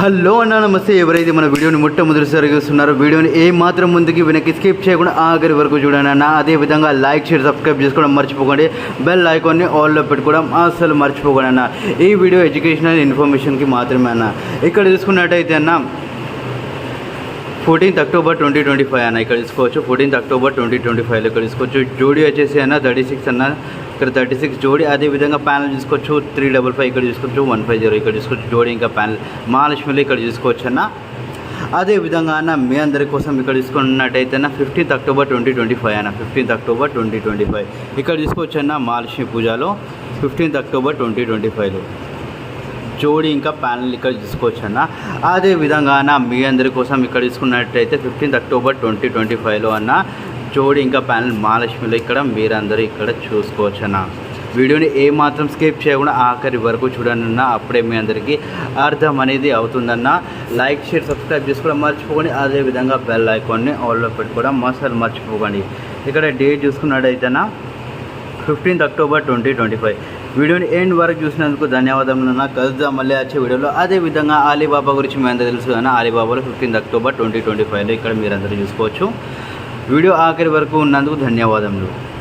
Hello అన్న నమస్తే. ఎవరైతే మన వీడియోని మొట్టమొదటిసారిగా చూస్తున్నారో వీడియోని ఏమాత్రం ముందుకి వెనక్కి స్కిప్ చేయకుండా ఆఖరి వరకు చూడండి అన్న. అదేవిధంగా లైక్ షేర్ సబ్స్క్రైబ్ చేసుకోవడం మర్చిపోకండి. బెల్ ఐకాన్ని ఆల్లో పెట్టుకోవడం అసలు మర్చిపోకండి అన్న. ఈ వీడియో ఎడ్యుకేషనల్ ఇన్ఫర్మేషన్కి మాత్రమే అన్న. ఇక్కడ చూసుకున్నట్టయితే అన్న 14th October 2025 అన్న ఇక్కడ తీసుకోవచ్చు. 14th October 2025 ఇక్కడ తీసుకోవచ్చు. జోడీ వచ్చేసి అన్న 36 అన్న, ఇక్కడ 36 జోడీ. అదేవిధంగా ప్యానల్ చూసుకోవచ్చు 355 ఇక్కడ చూసుకోవచ్చు, 150 ఇక్కడ చూసుకోవచ్చు జోడీ. ఇంకా ప్యానల్ మహాలక్ష్మిలో ఇక్కడ చూసుకోవచ్చు అన్న. అదేవిధంగా అన్న మీ అందరి కోసం ఇక్కడ తీసుకున్నట్టయితే అన్న 15th October 2025 అన్న, 15th October 2025 ఇక్కడ తీసుకోవచ్చు అన్న. మహాలక్ష్మి పూజలో 15th October 2025లో జోడీ ఇంకా ప్యానల్ ఇక్కడ తీసుకోవచ్చు అన్న. అదేవిధంగా అన్న మీ అందరి కోసం ఇక్కడ తీసుకున్నట్టయితే 15th October 2025లో అన్న జోడీ ఇంకా ప్యానల్ మహాలక్ష్మిలో ఇక్కడ మీరందరూ ఇక్కడ చూసుకోవచ్చు అన్న. వీడియోని ఏమాత్రం స్కిప్ చేయకుండా ఆఖరి వరకు చూడండి అన్న. అప్పుడే మీ అందరికీ అర్థం అనేది అవుతుందన్న. లైక్ షేర్ సబ్స్క్రైబ్ చేసుకోవడం మర్చిపోకండి. అదేవిధంగా బెల్ ఐకాన్ని ఆల్లో పెట్టుకోవడం అసలు మర్చిపోకండి. ఇక్కడ డేట్ చూసుకున్నట్టయితే 15th October 2025. వీడియోని ఎండ్ వరకు చూసినందుకు ధన్యవాదములు. కలుద్దాం మళ్ళీ వచ్చే వీడియోలో. అదేవిధంగా అలీబాబా గురించి మీ అందరూ తెలుసు కానీ అలీబాబాలో 15th October 2025లో ఇక్కడ మీరందరూ చూసుకోవచ్చు. వీడియో ఆఖరి వరకు ఉన్నందుకు ధన్యవాదములు.